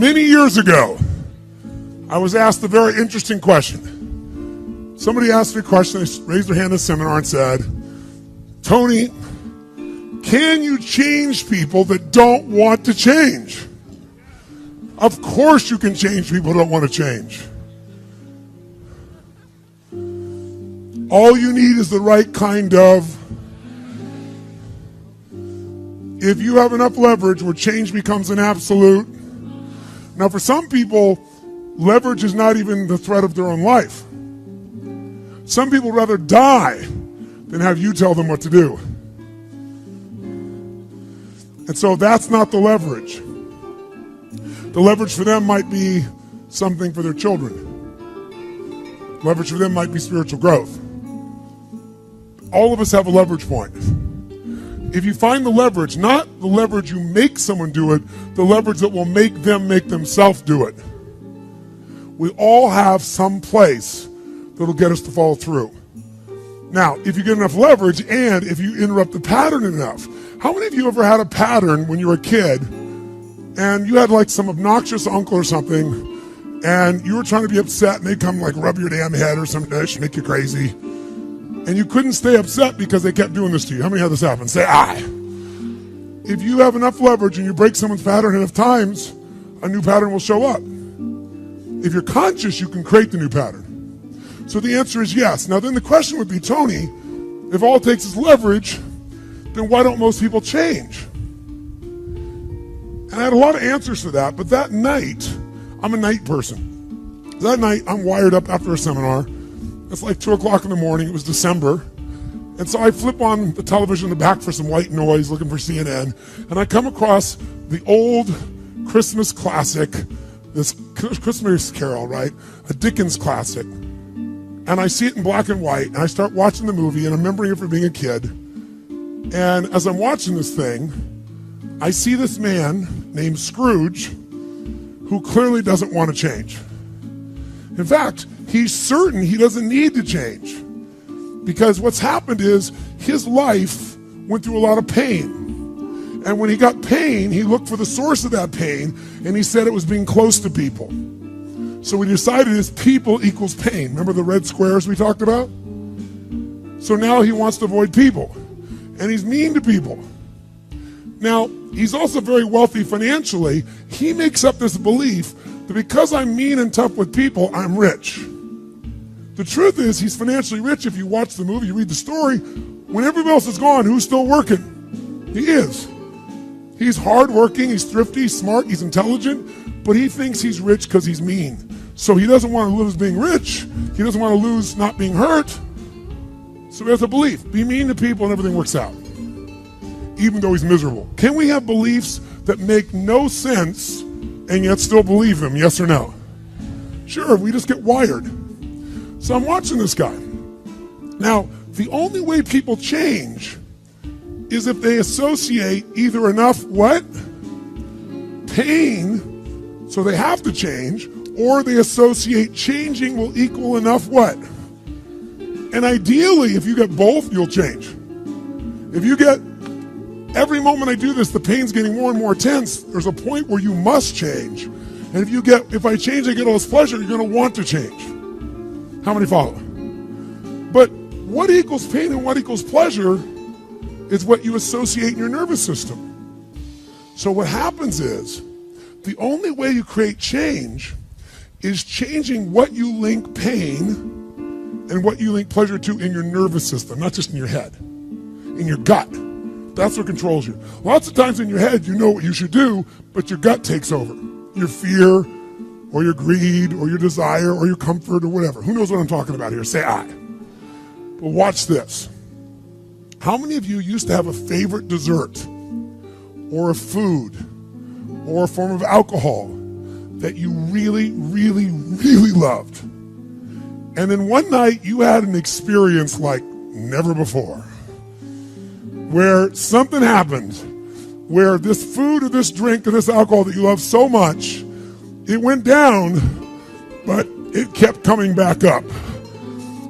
Many years ago, I was asked a very interesting question. Somebody asked me a question, they raised their hand in a seminar and said, Tony, can you change people that don't want to change? Of course you can change people who don't want to change. All you need is the right kind of. If you have enough leverage where change becomes an absolute. Now for some people, leverage is not even the threat of their own life. Some people would rather die than have you tell them what to do. And so that's not the leverage. The leverage for them might be something for their children. Leverage for them might be spiritual growth. All of us have a leverage point. If you find the leverage, not the leverage you make someone do it, the leverage that will make them make themselves do it. We all have some place that'll get us to follow through. Now, if you get enough leverage and if you interrupt the pattern enough, how many of you ever had a pattern when you were a kid and you had like some obnoxious uncle or something and you were trying to be upset and they'd come like rub your damn head or some dish, make you crazy, and you couldn't stay upset because they kept doing this to you? How many had this happen? Say aye. If you have enough leverage and you break someone's pattern enough times, a new pattern will show up. If you're conscious, you can create the new pattern. So the answer is yes. Now then the question would be, Tony, if all it takes is leverage, then why don't most people change? And I had a lot of answers for that, but that night, I'm a night person. That night, I'm wired up after a seminar. It's like 2 o'clock in the morning, it was December. And so I flip on the television in the back for some white noise, looking for CNN, and I come across the old Christmas classic, this Christmas Carol, right? A Dickens classic. And I see it in black and white, and I start watching the movie, and I'm remembering it from being a kid. And as I'm watching this thing, I see this man named Scrooge who clearly doesn't want to change. In fact, he's certain he doesn't need to change because what's happened is his life went through a lot of pain. And when he got pain, he looked for the source of that pain, and he said it was being close to people. So we decided is people equals pain. Remember the red squares we talked about? So now he wants to avoid people. And he's mean to people. Now, he's also very wealthy financially. He makes up this belief that because I'm mean and tough with people, I'm rich. The truth is, he's financially rich. If you watch the movie, you read the story, when everybody else is gone, who's still working? He is. He's hardworking, he's thrifty, he's smart, he's intelligent, but he thinks he's rich because he's mean. So he doesn't want to lose being rich. He doesn't want to lose not being hurt. So he has a belief. Be mean to people and everything works out, even though he's miserable. Can we have beliefs that make no sense and yet still believe them? Yes or no? Sure, we just get wired. So I'm watching this guy. Now, the only way people change is if they associate either enough what? Pain, so they have to change, or they associate changing will equal enough what? And ideally, if you get both, you'll change. If you get, every moment I do this, the pain's getting more and more intense, there's a point where you must change. And if you get, if I change, I get all this pleasure, you're going to want to change. How many follow? But what equals pain and what equals pleasure is what you associate in your nervous system. So what happens is, the only way you create change is changing what you link pain and what you link pleasure to in your nervous system, not just in your head, in your gut. That's what controls you. Lots of times in your head, you know what you should do, but your gut takes over. Your fear, or your greed, or your desire, or your comfort, or whatever. Who knows what I'm talking about here? Say aye. But watch this. How many of you used to have a favorite dessert, or a food, or a form of alcohol that you really, really, really loved? And then one night you had an experience like never before, where something happened, where this food or this drink or this alcohol that you love so much, it went down, but it kept coming back up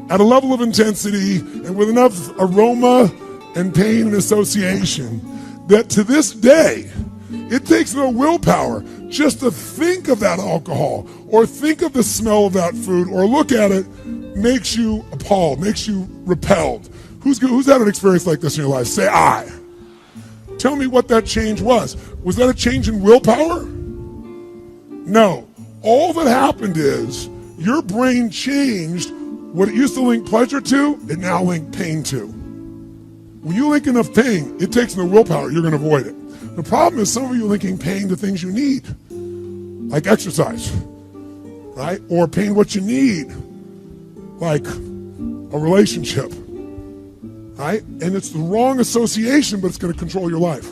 at a level of intensity and with enough aroma and pain and association that to this day, it takes no willpower. Just to think of that alcohol or think of the smell of that food or look at it makes you appalled, makes you repelled. Who's had an experience like this in your life? Say I. Tell me what that change was. Was that a change in willpower? No. All that happened is your brain changed what it used to link pleasure to, it now links pain to. When you link enough pain, it takes no willpower, you're going to avoid it. The problem is some of you are linking pain to things you need, like exercise, right? Or pain what you need, like a relationship, right? And it's the wrong association, but it's going to control your life.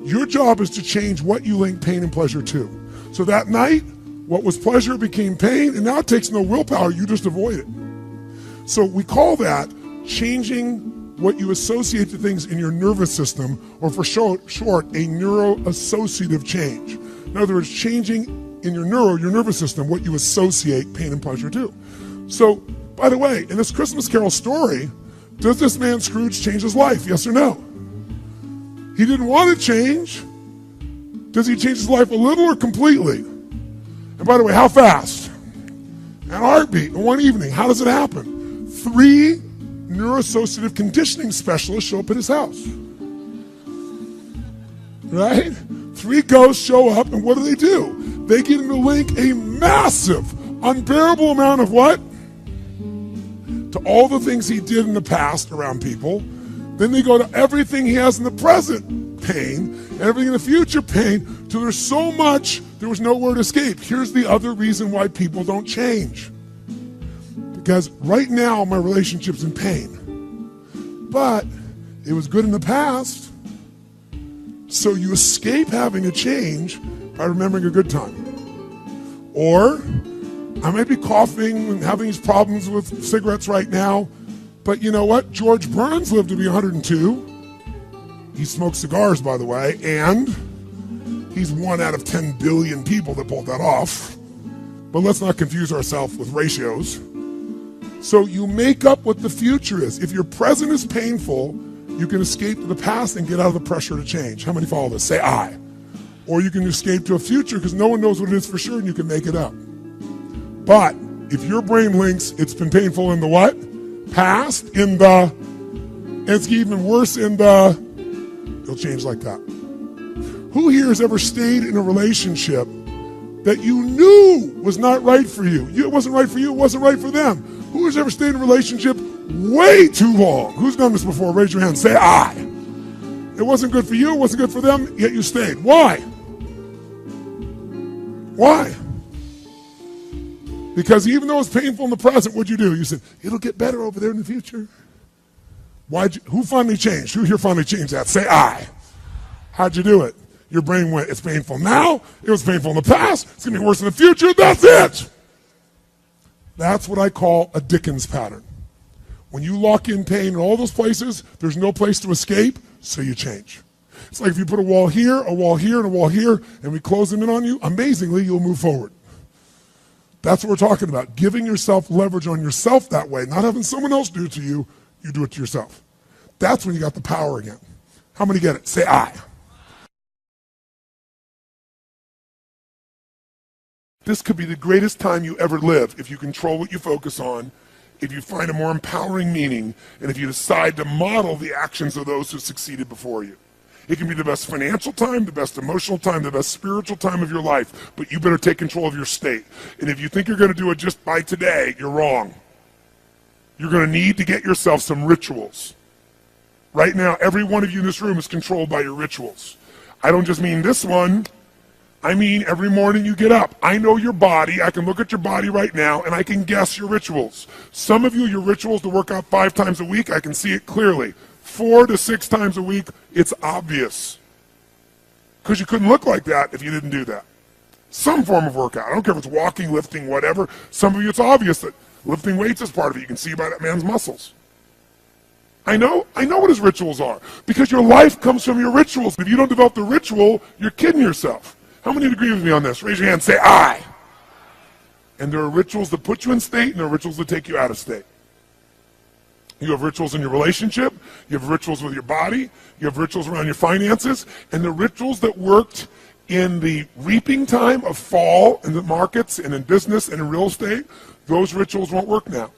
Your job is to change what you link pain and pleasure to. So that night, what was pleasure became pain, and now it takes no willpower, you just avoid it. So we call that changing what you associate to things in your nervous system, or for short, a neuroassociative change. In other words, changing in your nervous system, what you associate pain and pleasure to. So, by the way, in this Christmas Carol story, does this man Scrooge change his life? Yes or no? He didn't want to change. Does he change his life a little or completely? And by the way, how fast? In a heartbeat, in one evening. How does it happen? 3 neuroassociative conditioning specialists show up at his house. Right? 3 ghosts show up, and what do? They get him to link a massive, unbearable amount of what? To all the things he did in the past around people. Then they go to everything he has in the present, pain, and everything in the future, pain, till there's so much, there was nowhere to escape. Here's the other reason why people don't change. Because right now, my relationship's in pain. But it was good in the past. So you escape having a change by remembering a good time. Or, I might be coughing and having these problems with cigarettes right now, but you know what? George Burns lived to be 102. He smoked cigars, by the way, and he's 1 out of 10 billion people that pulled that off. But let's not confuse ourselves with ratios. So you make up what the future is. If your present is painful, you can escape to the past and get out of the pressure to change. How many follow this? Say I. Or you can escape to a future because no one knows what it is for sure and you can make it up. But if your brain links it's been painful in the what? Past, in the, and it's even worse in the, it'll change like that. Who here has ever stayed in a relationship that you knew was not right for you? It wasn't right for you, it wasn't right for them. Who has ever stayed in a relationship way too long? Who's done this before? Raise your hand. Say I. It wasn't good for you, it wasn't good for them, yet you stayed. Why? Why? Because even though it's painful in the present, what'd you do? You said, it'll get better over there in the future. Who finally changed? Who here finally changed that? Say I. How'd you do it? Your brain went, it's painful now, it was painful in the past, it's going to be worse in the future, that's it. That's what I call a Dickens pattern. When you lock in pain in all those places, there's no place to escape, so you change. It's like if you put a wall here, and a wall here, and we close them in on you, amazingly, you'll move forward. That's what we're talking about. Giving yourself leverage on yourself that way, not having someone else do it to you, you do it to yourself. That's when you got the power again. How many get it? Say I. This could be the greatest time you ever live if you control what you focus on, if you find a more empowering meaning, and if you decide to model the actions of those who succeeded before you. It can be the best financial time, the best emotional time, the best spiritual time of your life, but you better take control of your state. And if you think you're going to do it just by today, you're wrong. You're going to need to get yourself some rituals. Right now, every one of you in this room is controlled by your rituals. I don't just mean this one. I mean, every morning you get up. I know your body. I can look at your body right now, and I can guess your rituals. Some of you, your rituals to work out 5 times a week, I can see it clearly. 4 to 6 times a week, it's obvious. Because you couldn't look like that if you didn't do that. Some form of workout. I don't care if it's walking, lifting, whatever. Some of you, it's obvious that lifting weights is part of it. You can see by that man's muscles. I know what his rituals are. Because your life comes from your rituals. If you don't develop the ritual, you're kidding yourself. How many agree with me on this? Raise your hand, say I. And there are rituals that put you in state, and there are rituals that take you out of state. You have rituals in your relationship, you have rituals with your body, you have rituals around your finances, and the rituals that worked in the reaping time of fall in the markets and in business and in real estate, those rituals won't work now.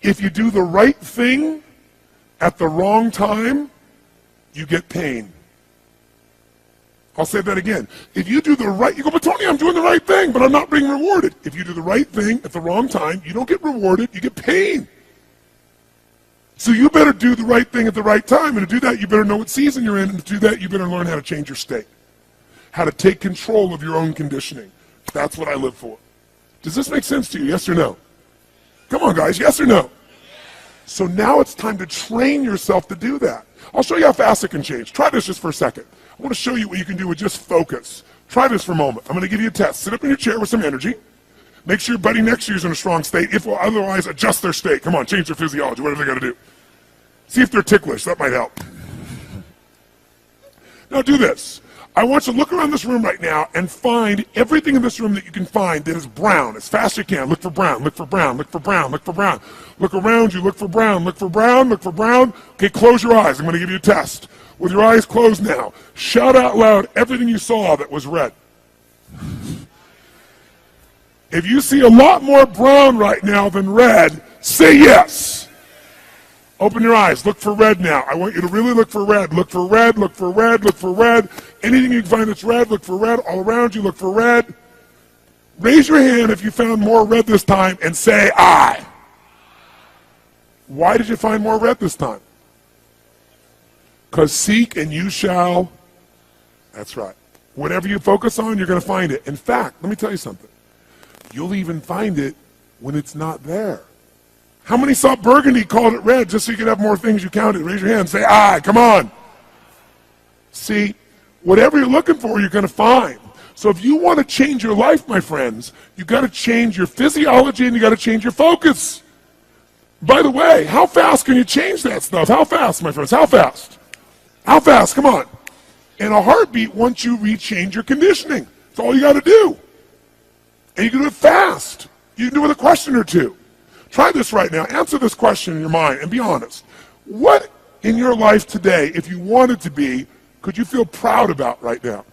If you do the right thing at the wrong time, you get pain. I'll say that again. If you do the right, you go, but Tony, I'm doing the right thing, but I'm not being rewarded. If you do the right thing at the wrong time, you don't get rewarded, you get pain. So you better do the right thing at the right time, and to do that, you better know what season you're in, and to do that, you better learn how to change your state, how to take control of your own conditioning. That's what I live for. Does this make sense to you, yes or no? Come on, guys, yes or no? So now it's time to train yourself to do that. I'll show you how fast it can change. Try this just for a second. I want to show you what you can do with just focus. Try this for a moment. I'm going to give you a test. Sit up in your chair with some energy. Make sure your buddy next to you is in a strong state. If or otherwise, adjust their state. Come on, change their physiology, whatever they got to do. See if they're ticklish. That might help. Now do this. I want you to look around this room right now and find everything in this room that you can find that is brown as fast as you can. Look for brown, look for brown, look for brown, look for brown. Look around you, look for brown, look for brown, look for brown. Okay, close your eyes. I'm going to give you a test. With your eyes closed now, shout out loud everything you saw that was red. If you see a lot more brown right now than red, say yes. Open your eyes. Look for red now. I want you to really look for red. Look for red, look for red, look for red. Anything you can find that's red, look for red. All around you, look for red. Raise your hand if you found more red this time and say I. Why did you find more red this time? Because seek and you shall. That's right. Whatever you focus on, you're going to find it. In fact, let me tell you something. You'll even find it when it's not there. How many saw burgundy, called it red, just so you could have more things you counted? Raise your hand, say I, come on. See, whatever you're looking for, you're going to find. So if you want to change your life, my friends, you've got to change your physiology and you've got to change your focus. By the way, how fast can you change that stuff? How fast, my friends? How fast? How fast? Come on. In a heartbeat, once you rechange your conditioning. That's all you got to do. And you can do it fast. You can do it with a question or two. Try this right now. Answer this question in your mind and be honest. What in your life today, if you wanted to be, could you feel proud about right now?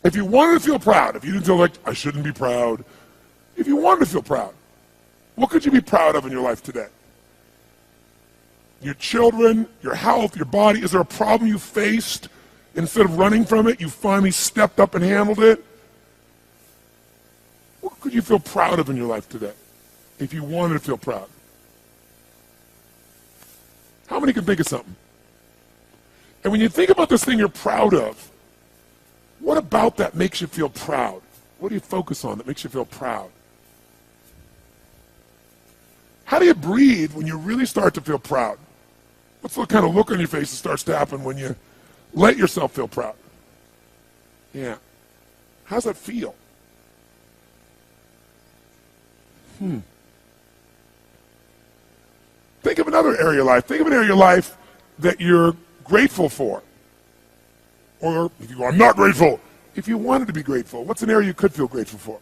If you wanted to feel proud, if you didn't feel like, I shouldn't be proud, if you wanted to feel proud, what could you be proud of in your life today? Your children, your health, your body. Is there a problem you faced? Instead of running from it, you finally stepped up and handled it? What could you feel proud of in your life today if you wanted to feel proud? How many can think of something? And when you think about this thing you're proud of, what about that makes you feel proud? What do you focus on that makes you feel proud? How do you breathe when you really start to feel proud? What's the kind of look on your face that starts to happen when you let yourself feel proud? Yeah. How's that feel? Think of another area of life. Think of an area of life that you're grateful for. Or if you go, I'm not grateful. If you wanted to be grateful, what's an area you could feel grateful for?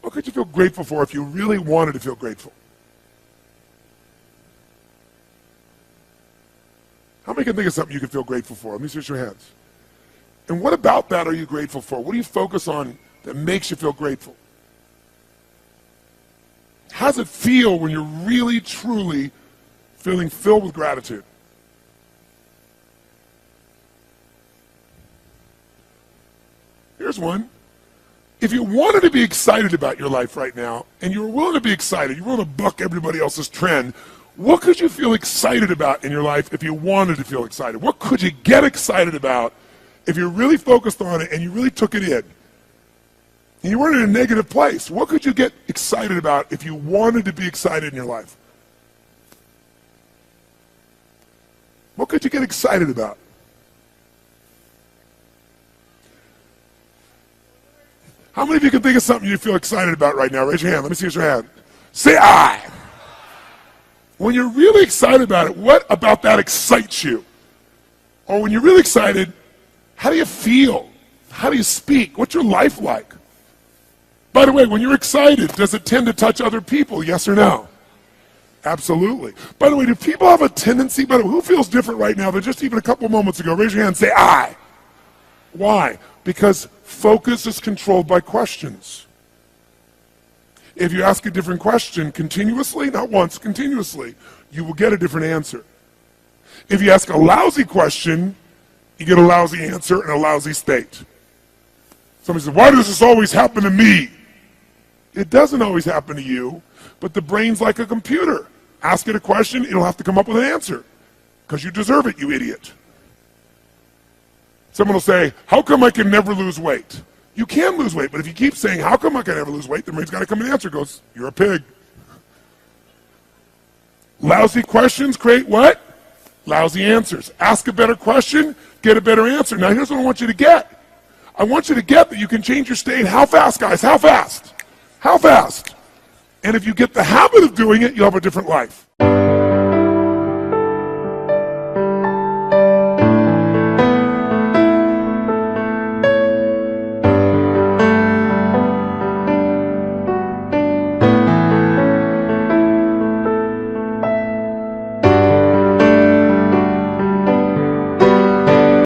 What could you feel grateful for if you really wanted to feel grateful? How many can think of something you could feel grateful for? Let me see your hands. And what about that are you grateful for? What do you focus on that makes you feel grateful? How does it feel when you're really, truly feeling filled with gratitude? Here's one. If you wanted to be excited about your life right now, and you were willing to be excited, you're willing to buck everybody else's trend, what could you feel excited about in your life if you wanted to feel excited? What could you get excited about if you really focused on it and you really took it in? And you weren't in a negative place. What could you get excited about if you wanted to be excited in your life? What could you get excited about? How many of you can think of something you feel excited about right now? Raise your hand. Let me see your hand. Say I. When you're really excited about it, what about that excites you? Or when you're really excited, how do you feel? How do you speak? What's your life like? By the way, when you're excited, does it tend to touch other people, yes or no? Absolutely. By the way, do people have a tendency, by the way, who feels different right now than just even a couple moments ago? Raise your hand and say, I. Why? Because focus is controlled by questions. If you ask a different question continuously, not once, continuously, you will get a different answer. If you ask a lousy question, you get a lousy answer and a lousy state. Somebody says, why does this always happen to me? It doesn't always happen to you, but the brain's like a computer. Ask it a question, it'll have to come up with an answer. Because you deserve it, you idiot. Someone will say, how come I can never lose weight? You can lose weight, but if you keep saying, how come I can never lose weight, the brain's got to come and answer. It goes, you're a pig. Lousy questions create what? Lousy answers. Ask a better question, get a better answer. Now here's what I want you to get. I want you to get that you can change your state. How fast, guys? How fast? How fast? And if you get the habit of doing it, you'll have a different life.